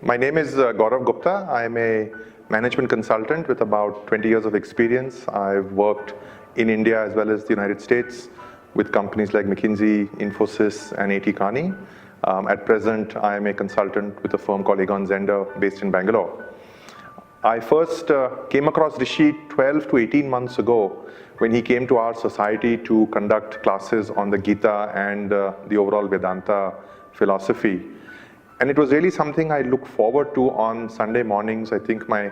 My name is Gaurav Gupta. I'm a management consultant with about 20 years of experience. I've worked in India as well as the United States with companies like McKinsey, Infosys, and A.T. Kearney. At present, I'm a consultant with a firm called Egon Zehnder based in Bangalore. I first came across Rishi 12 to 18 months ago when he came to our society to conduct classes on the Gita and the overall Vedanta philosophy. And it was really something I look forward to on Sunday mornings. I think my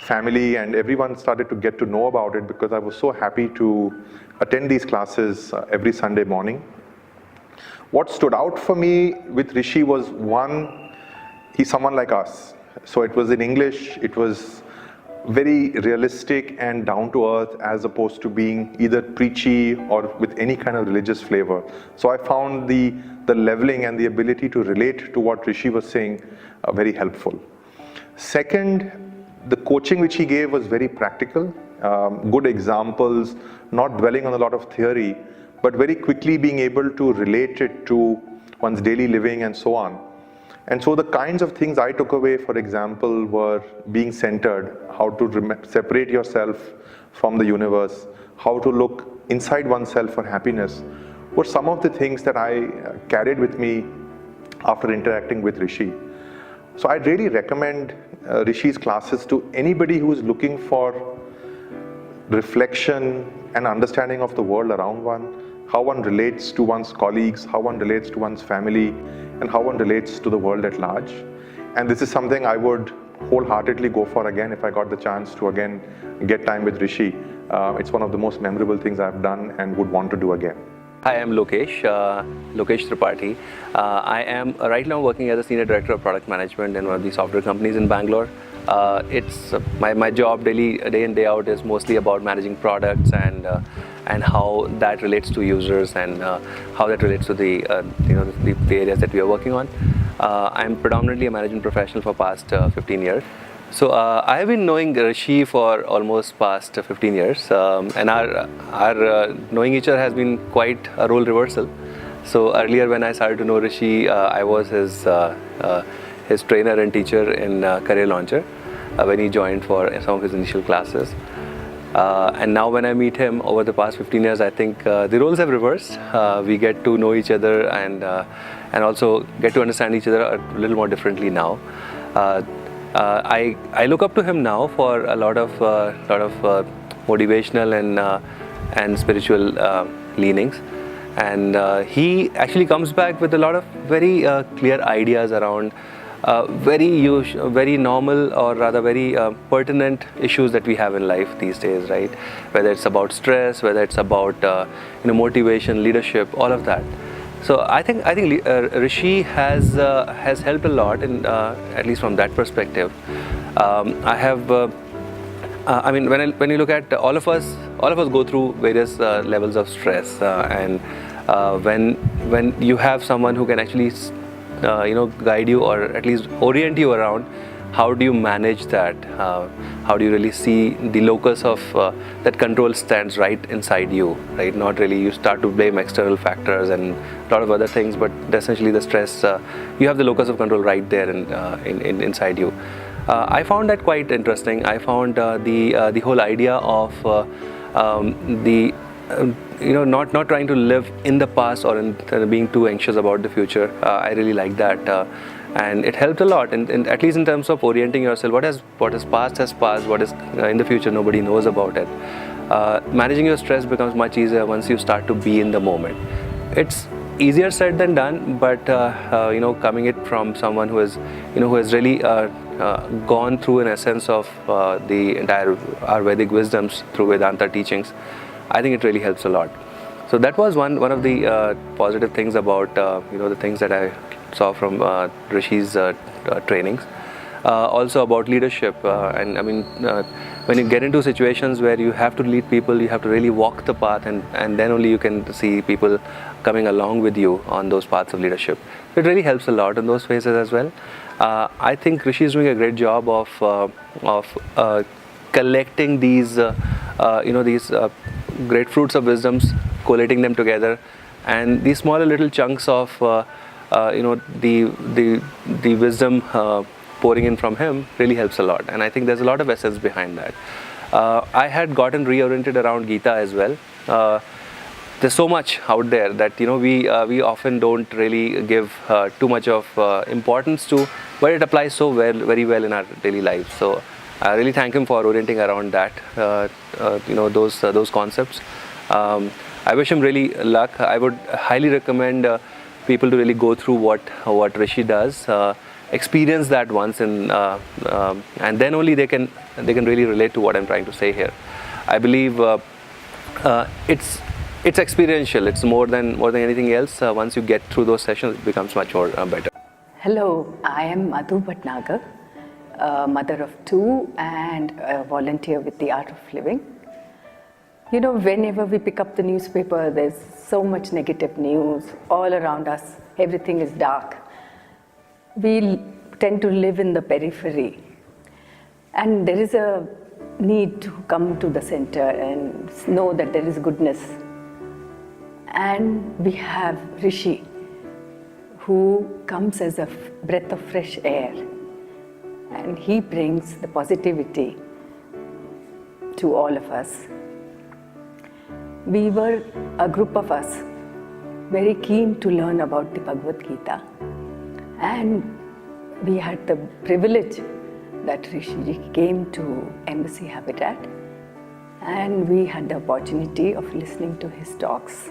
family and everyone started to get to know about it because I was so happy to attend these classes every Sunday morning. What stood out for me with Rishi was, one, he's someone like us. So it was in English, it was very realistic and down to earth as opposed to being either preachy or with any kind of religious flavor. So I found the leveling and the ability to relate to what Rishi was saying very helpful. Second, the coaching which he gave was very practical, good examples, not dwelling on a lot of theory, but very quickly being able to relate it to one's daily living and so on. And so the kinds of things I took away, for example, were being centered, how to separate yourself from the universe, how to look inside oneself for happiness, were some of the things that I carried with me after interacting with Rishi. So I'd really recommend Rishi's classes to anybody who is looking for reflection and understanding of the world around one, how one relates to one's colleagues, how one relates to one's family, and how one relates to the world at large. And this is something I would wholeheartedly go for again if I got the chance to again get time with Rishi. It's one of the most memorable things I've done and would want to do again. Hi, I'm Lokesh Tripathi. I am right now working as a Senior Director of Product Management in one of the software companies in Bangalore. It's my job day in, day out is mostly about managing products and how that relates to users and how that relates to the areas that we are working on. I'm predominantly a management professional for past 15 years. So I have been knowing Rishi for almost past 15 years, and our knowing each other has been quite a role reversal. So earlier when I started to know Rishi, I was his trainer and teacher in Career Launcher when he joined for some of his initial classes. And now when I meet him over the past 15 years, I think the roles have reversed. We get to know each other and also get to understand each other a little more differently now. I look up to him now for a lot of motivational and spiritual leanings, and he actually comes back with a lot of very clear ideas around very normal, or rather very pertinent issues that we have in life these days, right? Whether it's about stress, whether it's about motivation, leadership, all of that. So I think Rishi has helped a lot, in at least from that perspective. When you look at all of us go through various levels of stress, and when you have someone who can actually guide you, or at least orient you around how do you manage that, how do you really see the locus of that control stands right inside you, right? Not really you start to blame external factors and a lot of other things, but essentially the stress, you have the locus of control right there inside you. I found that quite interesting. I found the whole idea of not trying to live in the past or in being too anxious about the future. I really like that, and it helped a lot. And at least in terms of orienting yourself, what has passed, what is in the future, nobody knows about it. Managing your stress becomes much easier once you start to be in the moment. It's easier said than done, but coming it from someone who has really gone through an essence of the entire Ayurvedic wisdoms through Vedanta teachings, I think it really helps a lot. So that was one of the positive things about the things that I saw from Rishi's trainings. Also about leadership, when you get into situations where you have to lead people, you have to really walk the path, and then only you can see people coming along with you on those paths of leadership. It really helps a lot in those phases as well. I think Rishi is doing a great job of collecting these great fruits of wisdoms, collating them together, and these smaller little chunks of the wisdom pouring in from him really helps a lot. And I think there's a lot of essence behind that. I had gotten reoriented around Gita as well. There's so much out there that we often don't really give too much of importance to, but it applies so very well in our daily life. So I really thank him for orienting around that, those concepts. I wish him really luck. I would highly recommend people to really go through what Rishi does, experience that once, and then only they can really relate to what I'm trying to say here. I believe it's experiential. It's more than anything else. Once you get through those sessions, it becomes much more better. Hello, I am Madhu Bhatnagar, a mother of two and a volunteer with the Art of Living. Whenever we pick up the newspaper, there's so much negative news all around us. Everything is dark. We tend to live in the periphery. And there is a need to come to the center and know that there is goodness. And we have Rishi, who comes as a breath of fresh air. And he brings the positivity to all of us. We were a group of us very keen to learn about the Bhagavad Gita, and we had the privilege that Rishi came to Embassy Habitat, and we had the opportunity of listening to his talks.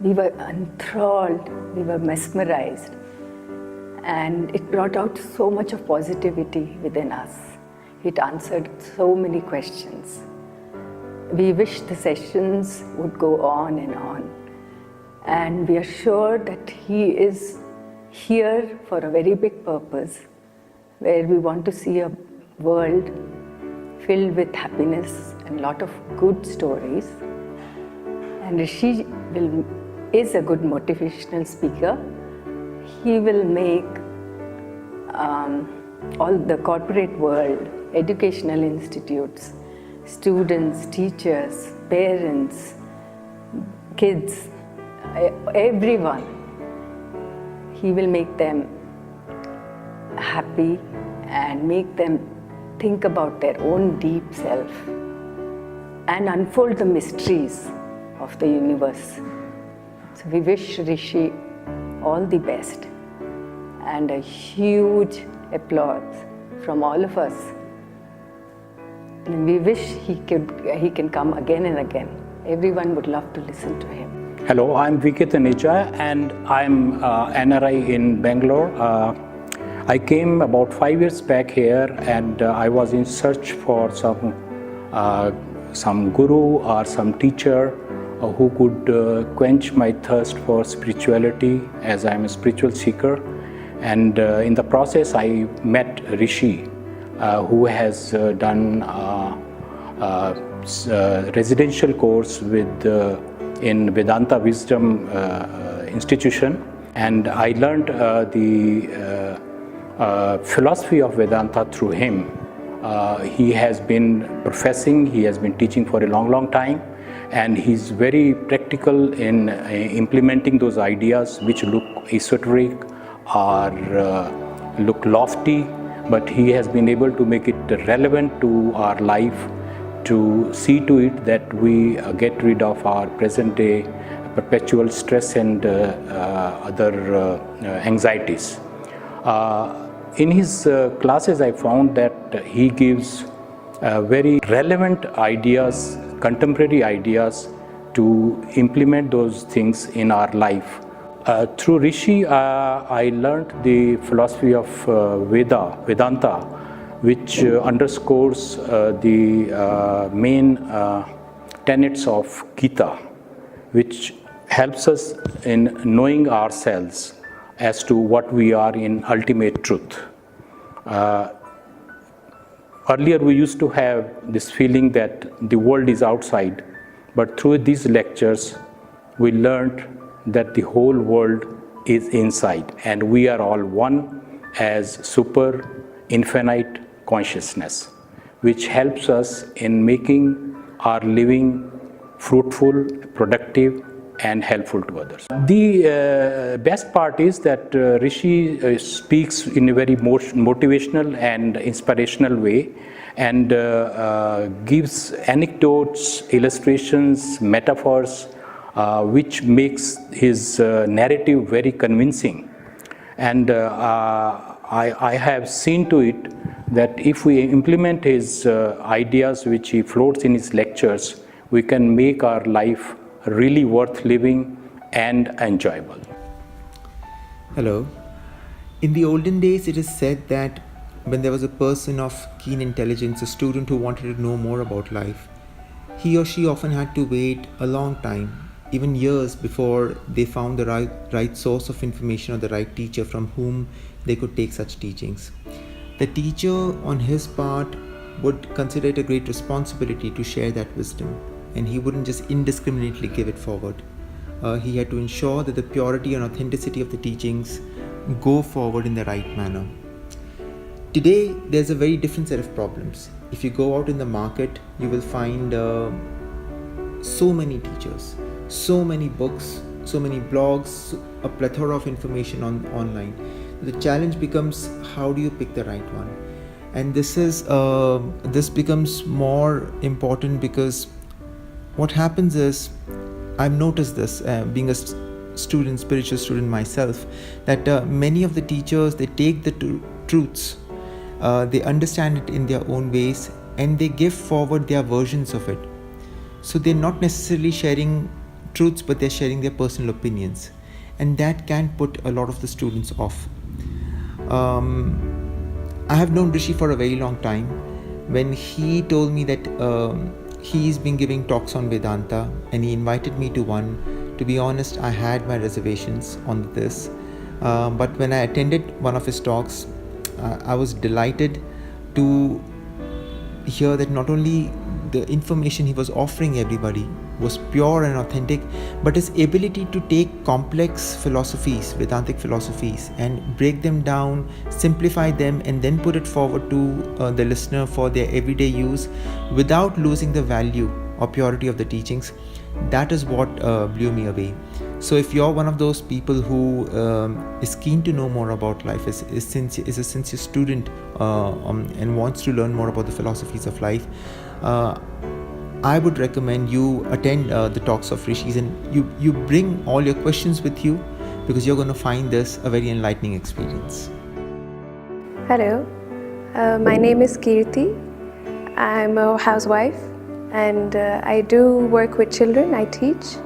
We were enthralled, we were mesmerized, and it brought out so much of positivity within us. It answered so many questions. We wish the sessions would go on, and we are sure that he is here for a very big purpose, where we want to see a world filled with happiness and a lot of good stories. And Rishi is a good motivational speaker. He will make all the corporate world, educational institutes, students, teachers, parents, kids, everyone. He will make them happy and make them think about their own deep self and unfold the mysteries of the universe. So we wish Rishi all the best and a huge applause from all of us. And we wish he can come again and again. Everyone would love to listen to him. Hello, I'm Viket Taneja and I'm NRI in Bangalore. I came about 5 years back here, and I was in search for some guru or some teacher who could quench my thirst for spirituality, as I'm a spiritual seeker. And in the process, I met Rishi, who has done residential course in Vedanta Wisdom Institution, and I learned the philosophy of Vedanta through him. He has been professing, he has been teaching for a long time, and he's very practical in implementing those ideas which look esoteric or look lofty, but he has been able to make it relevant to our life, to see to it that we get rid of our present day perpetual stress and other anxieties. In his classes, I found that he gives very relevant ideas, contemporary ideas, to implement those things in our life. Through Rishi, I learned the philosophy of Vedanta, which underscores the main tenets of Gita, which helps us in knowing ourselves as to what we are in ultimate truth. Earlier we used to have this feeling that the world is outside, but through these lectures we learned that the whole world is inside, and we are all one as super infinite consciousness, which helps us in making our living fruitful, productive, and helpful to others. The best part is that Rishi speaks in a very motivational and inspirational way, and gives anecdotes, illustrations, metaphors, which makes his narrative very convincing. And I have seen to it that if we implement his ideas which he floats in his lectures, we can make our life really worth living and enjoyable. Hello. In the olden days, it is said that when there was a person of keen intelligence, a student who wanted to know more about life, he or she often had to wait a long time, even years, before they found the right source of information or the right teacher from whom they could take such teachings. The teacher, on his part, would consider it a great responsibility to share that wisdom, and he wouldn't just indiscriminately give it forward. He had to ensure that the purity and authenticity of the teachings go forward in the right manner. Today, there's a very different set of problems. If you go out in the market, you will find so many teachers, so many books, so many blogs, a plethora of information online. The challenge becomes, how do you pick the right one? And this becomes more important because what happens is, I've noticed this being a spiritual student myself, that many of the teachers, they take the truths, they understand it in their own ways, and they give forward their versions of it. So they're not necessarily sharing truths, but they're sharing their personal opinions, and that can put a lot of the students off. I have known Rishi for a very long time. When he told me that he's been giving talks on Vedanta and he invited me to one, to be honest, I had my reservations on this, but when I attended one of his talks, I was delighted to hear that not only the information he was offering everybody was pure and authentic, but his ability to take complex philosophies, Vedantic philosophies, and break them down, simplify them, and then put it forward to the listener for their everyday use without losing the value or purity of the teachings. That is what blew me away. So if you're one of those people who is keen to know more about life, is a sincere student and wants to learn more about the philosophies of life, I would recommend you attend the talks of Rishis, and you bring all your questions with you, because you're going to find this a very enlightening experience. Hello, my name is Kirti. I'm a housewife, and I do work with children. I teach.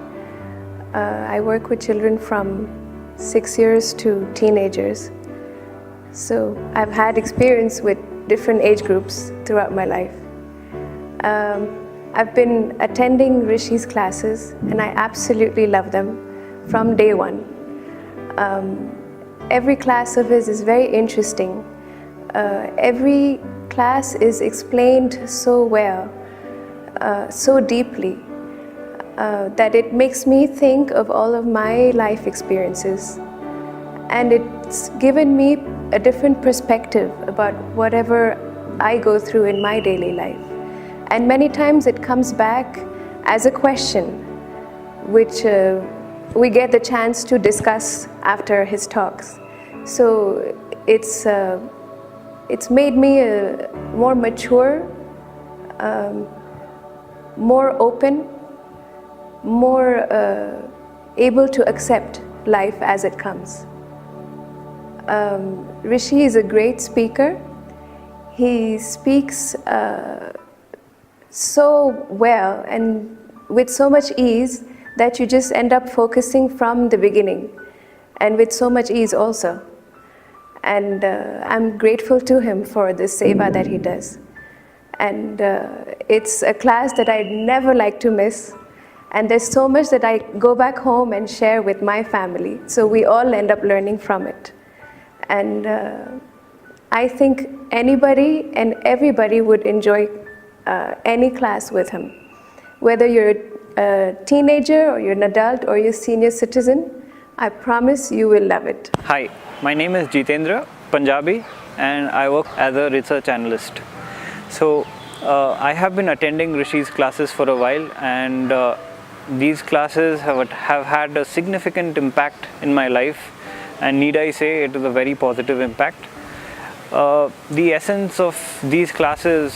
I work with children from 6 years to teenagers. So I've had experience with different age groups throughout my life. I've been attending Rishi's classes, and I absolutely love them from day one. Every class of his is very interesting. Every class is explained so well, so deeply, that it makes me think of all of my life experiences. And it's given me a different perspective about whatever I go through in my daily life. And many times it comes back as a question, which we get the chance to discuss after his talks. So it's made me more mature, more open, more able to accept life as it comes. Rishi is a great speaker. He speaks so well and with so much ease that you just end up focusing from the beginning, and with so much ease also. And I'm grateful to him for the seva that he does. And it's a class that I'd never like to miss. And there's so much that I go back home and share with my family. So we all end up learning from it. And I think anybody and everybody would enjoy any class with him. Whether you're a teenager or you're an adult or you're a senior citizen, I promise you will love it. Hi, my name is Jitendra, Punjabi, and I work as a research analyst. So I have been attending Rishi's classes for a while, and these classes have had a significant impact in my life, and need I say, it is a very positive impact. The essence of these classes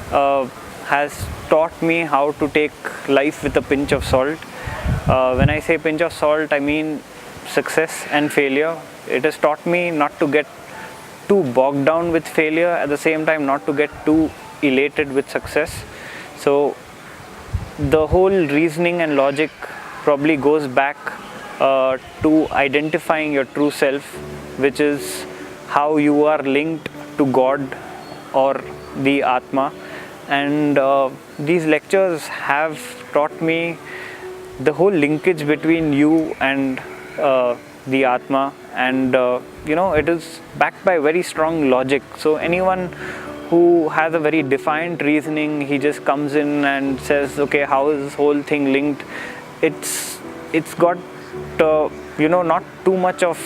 has taught me how to take life with a pinch of salt. When I say pinch of salt, I mean success and failure. It has taught me not to get too bogged down with failure, at the same time not to get too elated with success. So the whole reasoning and logic probably goes back to identifying your true self, which is how you are linked to God or the Atma. And these lectures have taught me the whole linkage between you and the Atma, and it is backed by very strong logic. So anyone who has a very defined reasoning, he just comes in and says, okay, how is this whole thing linked? It's got not too much of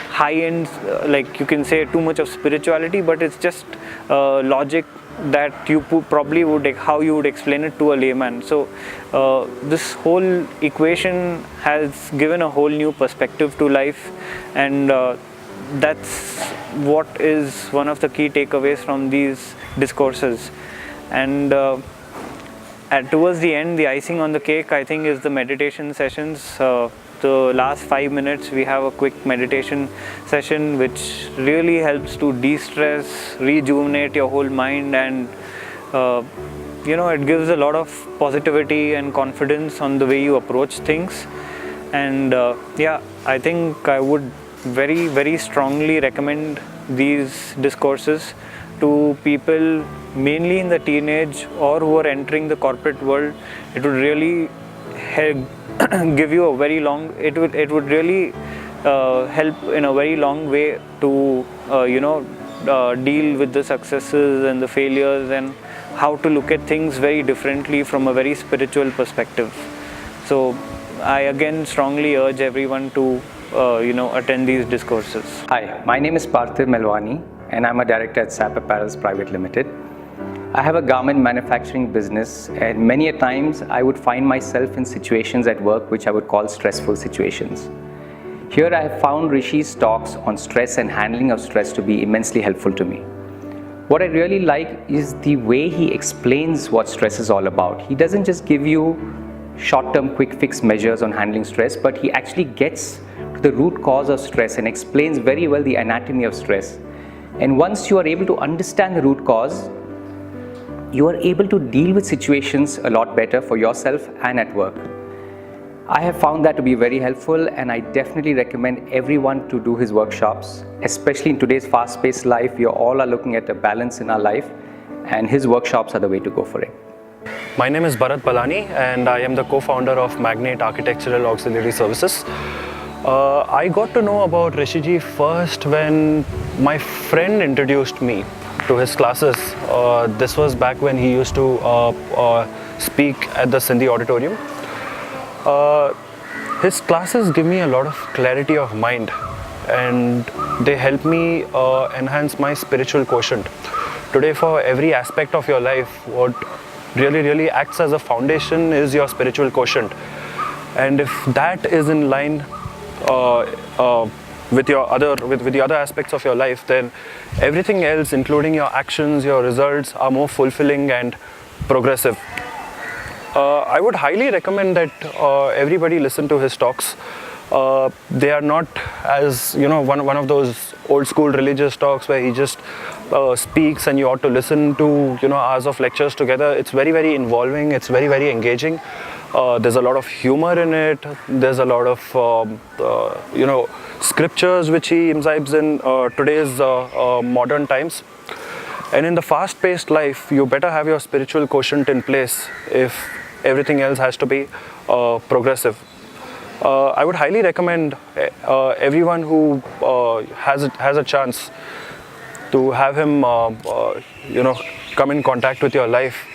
high end, like you can say too much of spirituality, but it's just logic that you probably would, how you would explain it to a layman. So this whole equation has given a whole new perspective to life, and that's what is one of the key takeaways from these discourses. And towards the end, the icing on the cake, I think, is the meditation sessions. The last 5 minutes, we have a quick meditation session which really helps to de-stress, rejuvenate your whole mind, and it gives a lot of positivity and confidence on the way you approach things. And I think I would very, very strongly recommend these discourses to people mainly in the teenage or who are entering the corporate world. It would really give you a very long, it would really help in a very long way to deal with the successes and the failures, and how to look at things very differently from a very spiritual perspective. So I again strongly urge everyone to attend these discourses. Hi, my name is Parthiv Melwani, and I'm a director at SAP Apparels Private Limited. I have a garment manufacturing business, and many a times I would find myself in situations at work which I would call stressful situations. Here I have found Rishi's talks on stress and handling of stress to be immensely helpful to me. What I really like is the way he explains what stress is all about. He doesn't just give you short-term quick fix measures on handling stress, but he actually gets to the root cause of stress and explains very well the anatomy of stress. And once you are able to understand the root cause, you are able to deal with situations a lot better for yourself and at work. I have found that to be very helpful, and I definitely recommend everyone to do his workshops, especially in today's fast-paced life. We all are looking at a balance in our life, and his workshops are the way to go for it. My name is Bharat Palani, and I am the co-founder of Magnate Architectural Auxiliary Services. I got to know about Rishiji first when my friend introduced me to his classes. This was back when he used to speak at the Sindhi auditorium. His classes give me a lot of clarity of mind, and they help me enhance my spiritual quotient. Today, for every aspect of your life, what really acts as a foundation is your spiritual quotient. And if that is in line with the other aspects of your life, then everything else, including your actions, your results, are more fulfilling and progressive. I would highly recommend that everybody listen to his talks. They are not as one of those old school religious talks where he just speaks and you ought to listen to hours of lectures together. It's very involving. It's very engaging. There's a lot of humor in it. There's a lot of scriptures which he imbibes in today's modern times. And in the fast-paced life, you better have your spiritual quotient in place if everything else has to be progressive. I would highly recommend everyone who has a chance to have him come in contact with your life.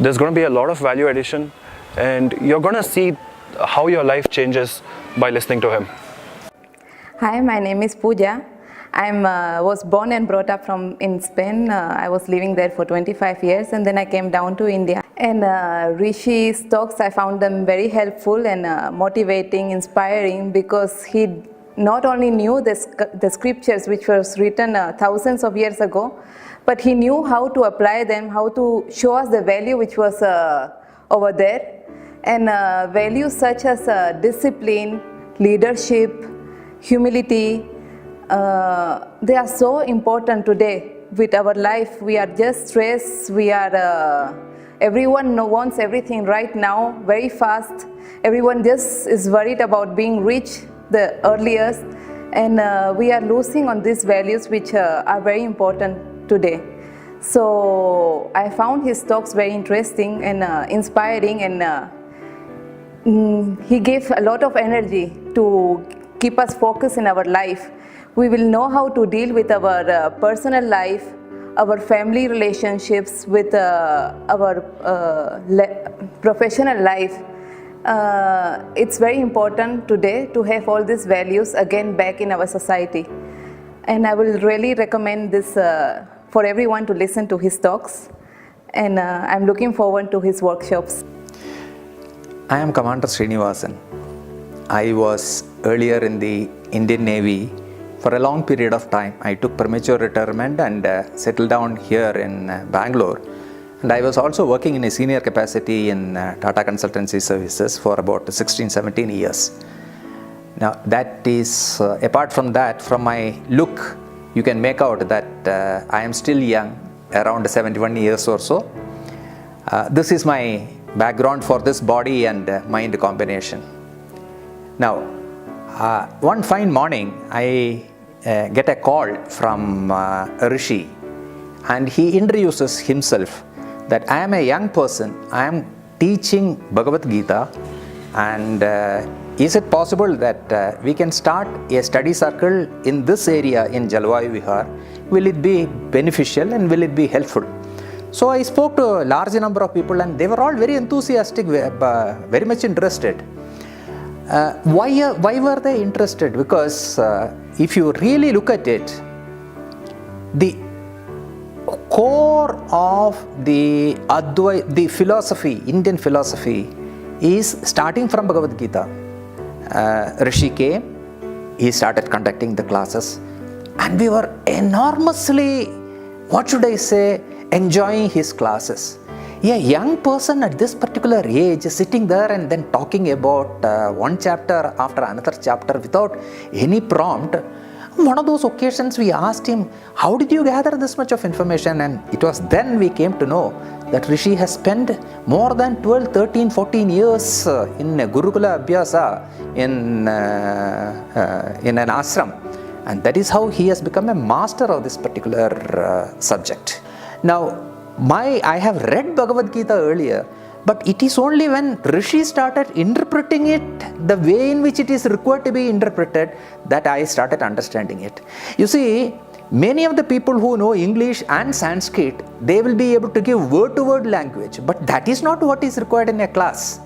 There's going to be a lot of value addition, and you're going to see how your life changes by listening to him. Hi, my name is Pooja. I was born and brought up in Spain. I was living there for 25 years, and then I came down to India. And Rishi's talks, I found them very helpful and motivating, inspiring, because he not only knew the scriptures which was written thousands of years ago, but he knew how to apply them, how to show us the value which was over there. And values such as discipline, leadership, humility, they are so important today with our life. We are just stressed, everyone wants everything right now, very fast. Everyone just is worried about being rich the earliest, and we are losing on these values which are very important today. So I found his talks very interesting and inspiring, and he gave a lot of energy to keep us focused in our life. We will know how to deal with our personal life, our family relationships, with our professional life. It's very important today to have all these values again back in our society. And I will really recommend this for everyone to listen to his talks. And I'm looking forward to his workshops. I am Commander Srinivasan. I was earlier in the Indian Navy for a long period of time. I took premature retirement and settled down here in Bangalore. And I was also working in a senior capacity in Tata Consultancy Services for about 16-17 years. Now that is, apart from that, from my look, you can make out that I am still young, around 71 years or so. This is my background for this body and mind combination. Now, one fine morning, I get a call from Rishi, and he introduces himself that I am a young person, I am teaching Bhagavad Gita, and is it possible that we can start a study circle in this area in Jalvayu Vihar? Will it be beneficial and will it be helpful? So I spoke to a large number of people, and they were all very enthusiastic, very much interested. Why were they interested? Because if you really look at it, the core of the philosophy, Indian philosophy, is starting from Bhagavad Gita. Rishi came, he started conducting the classes, and we were enormously, enjoying his classes. A young person at this particular age sitting there and then talking about one chapter after another chapter without any prompt. One of those occasions we asked him, how did you gather this much of information? And it was then we came to know that Rishi has spent more than 12, 13, 14 years in Gurukula Abhyasa in an ashram. And that is how he has become a master of this particular subject. Now, I have read Bhagavad Gita earlier, but it is only when Rishi started interpreting it the way in which it is required to be interpreted that I started understanding it. You see, many of the people who know English and Sanskrit, they will be able to give word-to-word language, but that is not what is required in a class.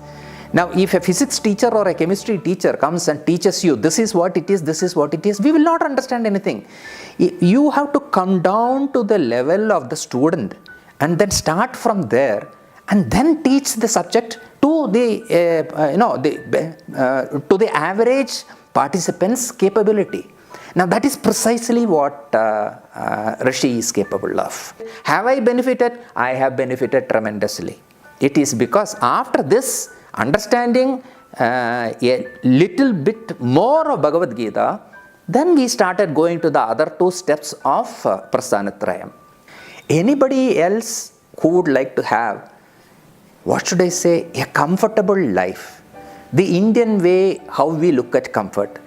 Now, if a physics teacher or a chemistry teacher comes and teaches you, this is what it is, this is what it is, we will not understand anything. You have to come down to the level of the student and then start from there and then teach the subject to the average participant's capability. Now that is precisely what Rishi is capable of. Have I benefited? I have benefited tremendously. It is because after this, understanding a little bit more of Bhagavad Gita, then we started going to the other two steps of Prasthanatrayam. Anybody else who would like to have, a comfortable life, the Indian way how we look at comfort,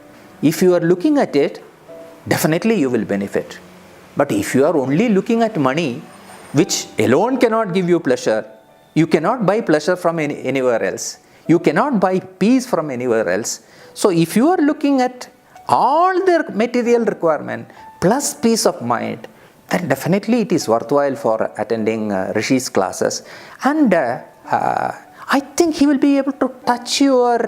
if you are looking at it, definitely you will benefit. But if you are only looking at money, which alone cannot give you pleasure, you cannot buy pleasure from anywhere else. You cannot buy peace from anywhere else. So if you are looking at all the material requirement plus peace of mind, then definitely it is worthwhile for attending Rishi's classes. And I think he will be able to touch your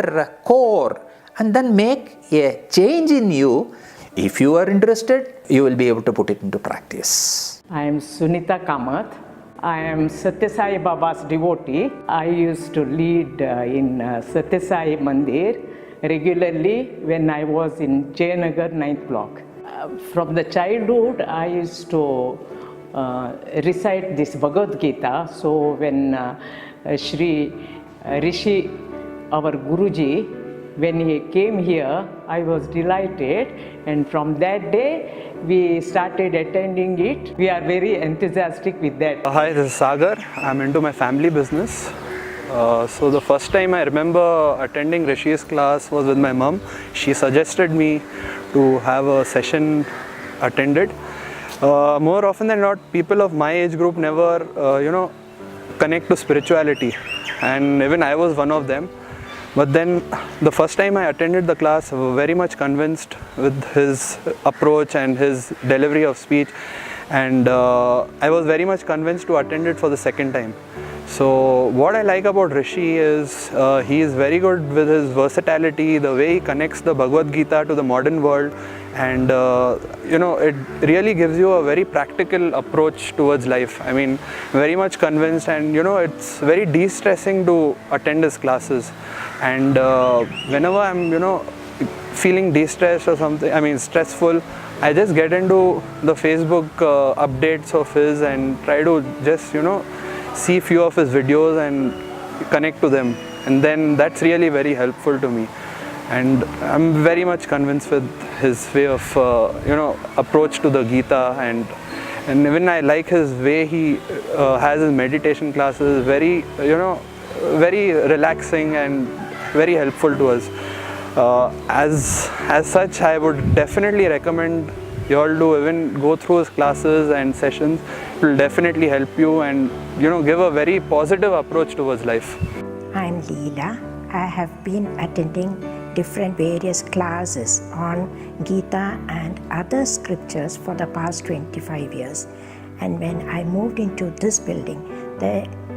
core and then make a change in you. If you are interested, you will be able to put it into practice. I am Sunita Kamath. I am Satya Sai Baba's devotee. I used to lead in Satya Sai Mandir regularly when I was in Jayanagar 9th block. From the childhood, I used to recite this Bhagavad Gita. So when Shri Rishi, our Guruji, when he came here, I was delighted, and from that day we started attending it. We are very enthusiastic with that. Hi, this is Sagar. I'm into my family business. So the first time I remember attending Rishi's class was with my mom. She suggested me to have a session attended. More often than not, people of my age group never, connect to spirituality, and even I was one of them. But then the first time I attended the class, I was very much convinced with his approach and his delivery of speech, and I was very much convinced to attend it for the second time. So what I like about Rishi is he is very good with his versatility, the way he connects the Bhagavad Gita to the modern world, and it really gives you a very practical approach towards life. I mean, very much convinced, and it's very de-stressing to attend his classes. And whenever I'm feeling de-stressed or something, stressful, I just get into the Facebook updates of his and try to just see few of his videos and connect to them, and then that's really very helpful to me. And I'm very much convinced with his way of approach to the Gita, and even I like his way he has his meditation classes. Very very relaxing and very helpful to us. As such, I would definitely recommend you all to even go through his classes and sessions. It will definitely help you and give a very positive approach towards life. I'm Leela. I have been attending different various classes on Gita and other scriptures for the past 25 years. And when I moved into this building,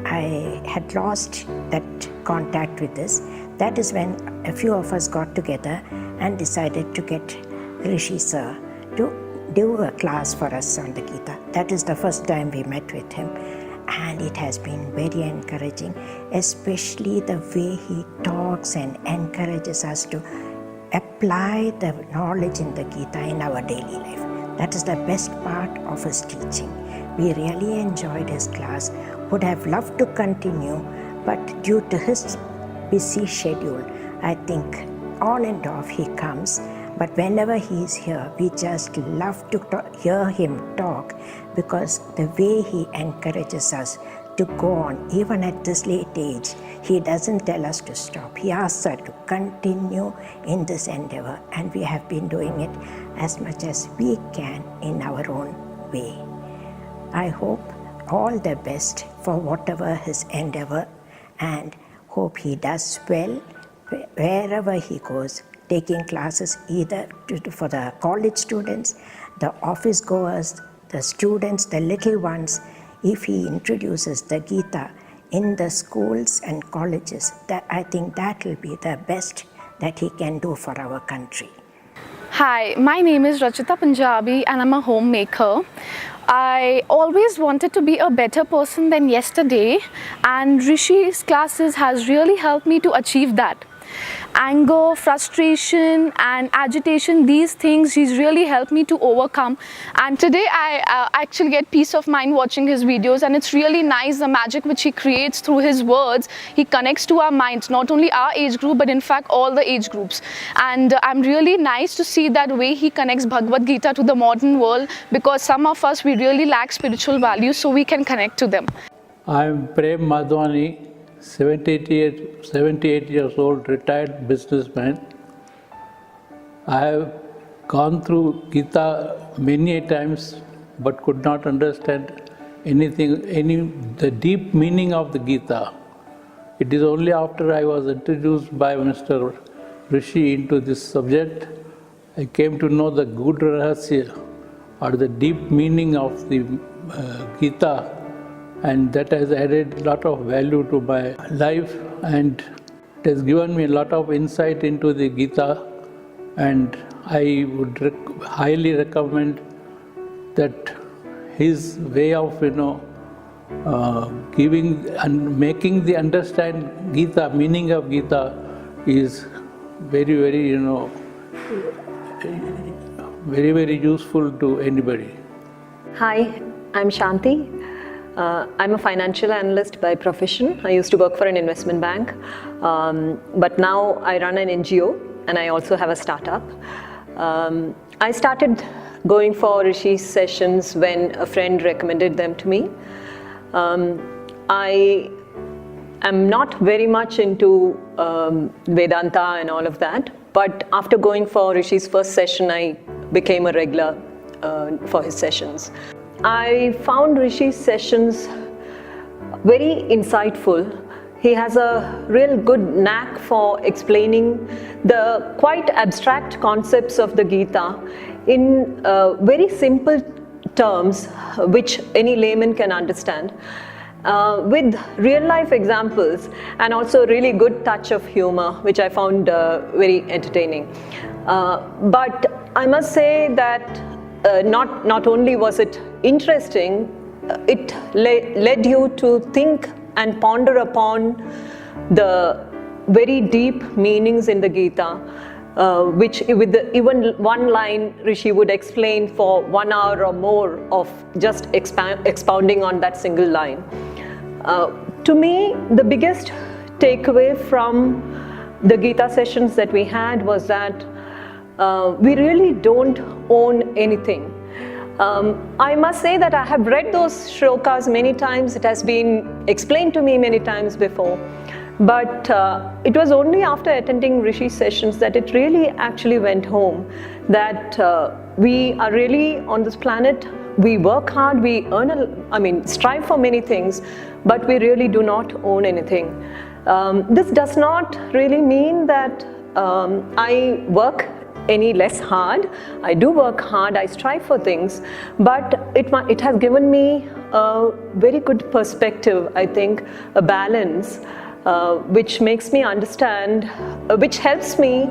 I had lost that contact with this. That is when a few of us got together and decided to get Rishi sir to do a class for us on the Gita. That is the first time we met with him, and it has been very encouraging, especially the way he talks and encourages us to apply the knowledge in the Gita in our daily life. That is the best part of his teaching. We really enjoyed his class, would have loved to continue, but due to his busy schedule, I think on and off he comes. But whenever he is here, we just love to hear him talk, because the way he encourages us to go on, even at this late age, he doesn't tell us to stop. He asks us to continue in this endeavor, and we have been doing it as much as we can in our own way. I hope all the best for whatever his endeavor, and hope he does well wherever he goes, taking classes either for the college students, the office goers, the students, the little ones. If he introduces the Gita in the schools and colleges, I think that will be the best that he can do for our country. Hi, my name is Rachita Punjabi and I'm a homemaker. I always wanted to be a better person than yesterday, and Rishi's classes has really helped me to achieve that. Anger, frustration and agitation, these things he's really helped me to overcome, and today I actually get peace of mind watching his videos, and it's really nice the magic which he creates through his words. He connects to our minds, not only our age group but in fact all the age groups, and I'm really nice to see that way he connects Bhagavad Gita to the modern world, because some of us, we really lack spiritual values, so we can connect to them. I'm Prem Madhwani, 78 years old, retired businessman. I have gone through Gita many times but could not understand the deep meaning of the Gita. It is only after I was introduced by Mr. Rishi into this subject, I came to know the good rahasya, or the deep meaning of the Gita, and that has added a lot of value to my life, and it has given me a lot of insight into the Gita, and I would highly recommend that his way of, giving and making the understand Gita, meaning of Gita, is very, very, very, very useful to anybody. Hi, I'm Shanti. I'm a financial analyst by profession. I used to work for an investment bank, but now I run an NGO and I also have a startup. I started going for Rishi's sessions when a friend recommended them to me. I am not very much into Vedanta and all of that, but after going for Rishi's first session, I became a regular for his sessions. I found Rishi's sessions very insightful. He has a real good knack for explaining the quite abstract concepts of the Gita in very simple terms which any layman can understand, with real life examples and also a really good touch of humor, which I found very entertaining. But I must say that not only was it interesting, it led you to think and ponder upon the very deep meanings in the Gita, which with even one line Rishi would explain for 1 hour or more of just expounding on that single line. To me, the biggest takeaway from the Gita sessions that we had was that we really don't own anything. I must say that I have read those shlokas many times. It has been explained to me many times before. But it was only after attending Rishi sessions that it really actually went home, that we are really on this planet, we work hard, we strive for many things, but we really do not own anything. This does not really mean that I work any less hard. I do work hard, I strive for things, but it has given me a very good perspective, I think, a balance, which makes me understand, which helps me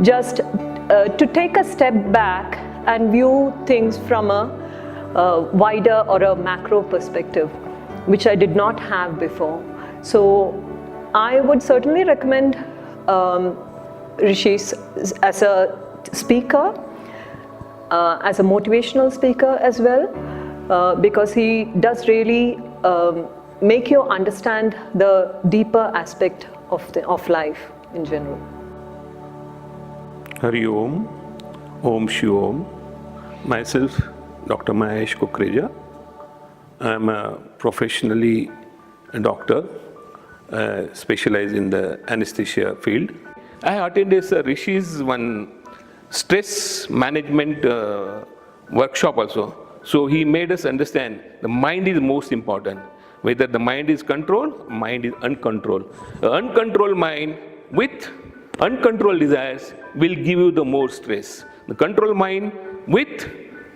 just to take a step back and view things from a wider or a macro perspective, which I did not have before. So I would certainly recommend Rishi as a speaker, as a motivational speaker as well, because he does really make you understand the deeper aspect of life in general. Hari Om, Om Shi Om. Myself, Dr. Mahesh Kukreja. I am a professionally a doctor, specialized in the anesthesia field. I attended Rishi's one stress management workshop also. So he made us understand the mind is most important. Whether the mind is controlled, mind is uncontrolled. An uncontrolled mind with uncontrolled desires will give you the more stress. The controlled mind with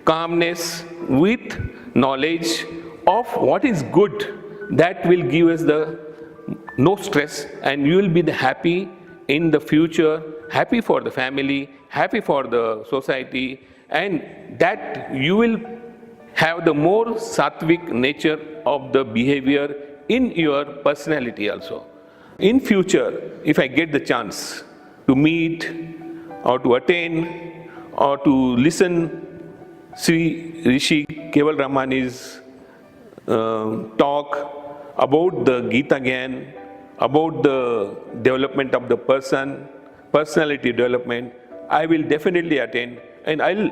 calmness, with knowledge of what is good, that will give us the no stress, and you will be the happy in the future, happy for the family, happy for the society, and that you will have the more sattvic nature of the behavior in your personality also. In future, if I get the chance to meet or to attend or to listen Sri Rishi Keval Ramani's talk about the Gita Gyan, about the development of the person, personality development, I will definitely attend, and I'll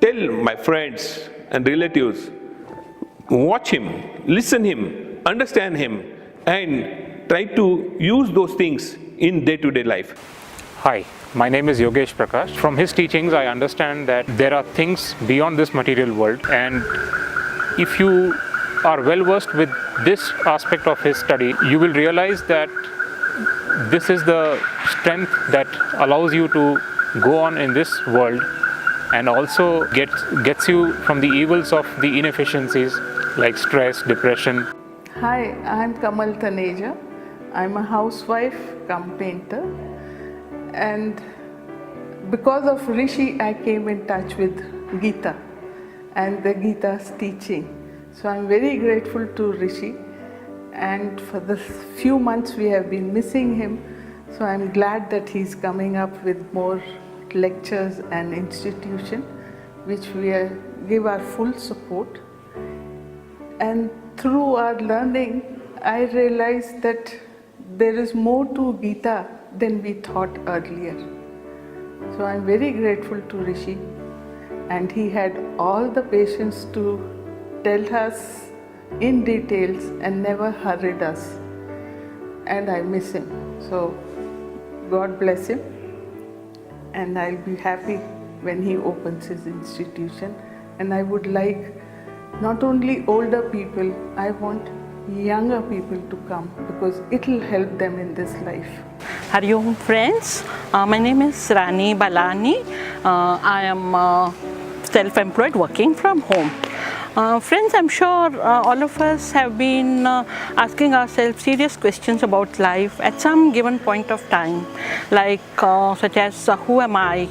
tell my friends and relatives, watch him, listen him, understand him, and try to use those things in day-to-day life. Hi, my name is Yogesh Prakash. From his teachings, I understand that there are things beyond this material world, and if you are well versed with this aspect of his study, you will realize that this is the strength that allows you to go on in this world and also gets you from the evils of the inefficiencies like stress, depression. Hi, I'm Kamal Taneja. I'm a housewife cum painter, and because of Rishi I came in touch with Gita. and the Gita's teaching. So I'm very grateful to Rishi, and for the few months we have been missing him, so I'm glad that he's coming up with more lectures and institution, which we give our full support. And through our learning, I realized that there is more to Gita than we thought earlier. So I'm very grateful to Rishi, and he had all the patience to tell us in details and never hurried us. And I miss him. So God bless him, and I'll be happy when he opens his institution. And I would like not only older people, I want younger people to come, because it will help them in this life. Hari Om friends, my name is Rani Balani. I am self-employed, working from home. Friends, I'm sure all of us have been asking ourselves serious questions about life at some given point of time, like such as who am I,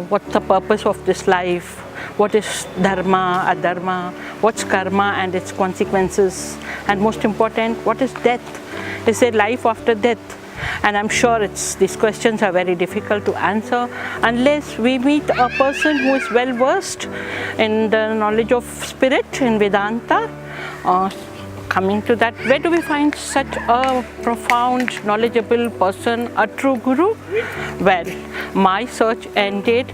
what's the purpose of this life, what is dharma, adharma, what's karma and its consequences, and most important, what is death? Is there life after death? And I'm sure these questions are very difficult to answer unless we meet a person who is well versed in the knowledge of spirit, in Vedanta. Coming to that, where do we find such a profound, knowledgeable person, a true guru? Well, my search ended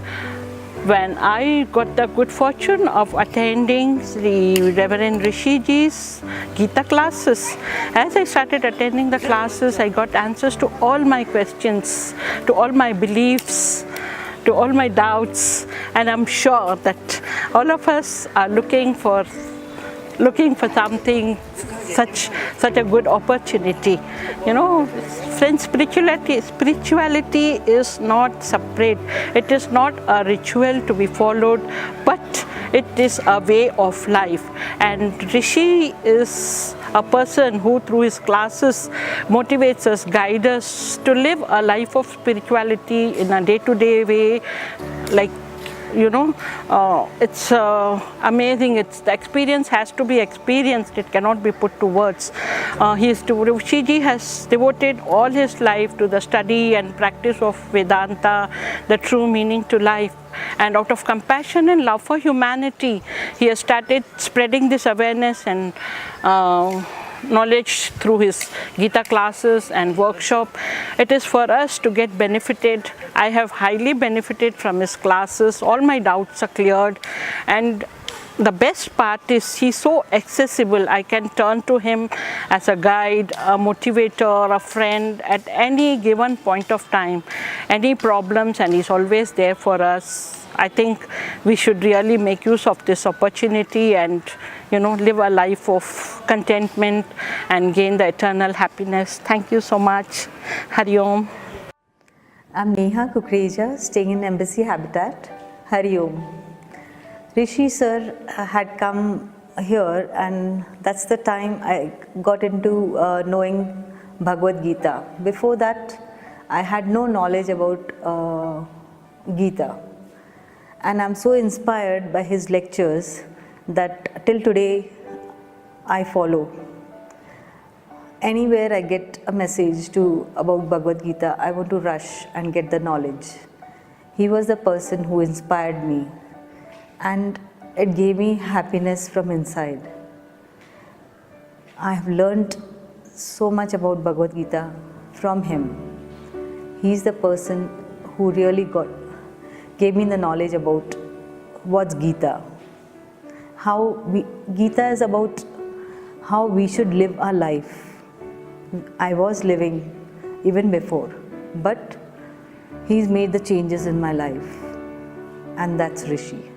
when I got the good fortune of attending the Reverend Rishiji's Gita classes. As I started attending the classes, I got answers to all my questions, to all my beliefs, to all my doubts, and I'm sure that all of us are looking for something, such a good opportunity. You know, friends, spirituality is not separate. It is not a ritual to be followed, but it is a way of life. And Rishi is a person who through his classes motivates us, guides us to live a life of spirituality in a day-to-day way. Like, you know, it's amazing. The experience has to be experienced. It cannot be put to words. Rishiji has devoted all his life to the study and practice of Vedanta, the true meaning to life. And out of compassion and love for humanity, he has started spreading this awareness and knowledge through his Gita classes and workshop. It is for us to get benefited. I have highly benefited from his classes. All my doubts are cleared, and the best part is he's so accessible. I can turn to him as a guide, a motivator, a friend at any given point of time, any problems, and he's always there for us. I think we should really make use of this opportunity and, you know, live a life of contentment and gain the eternal happiness. Thank you so much. Hari Om. I'm Neha Kukreja, staying in Embassy Habitat. Hari Om. Rishi sir had come here, and that's the time I got into knowing Bhagavad Gita. Before that, I had no knowledge about Gita. And I'm so inspired by his lectures that till today I follow. Anywhere I get a message about Bhagavad Gita, I want to rush and get the knowledge. He was the person who inspired me, and it gave me happiness from inside. I have learned so much about Bhagavad Gita from him. He's the person who really gave me the knowledge about what's Gita. Gita is about how we should live our life. I was living even before, but he's made the changes in my life, and that's Rishi.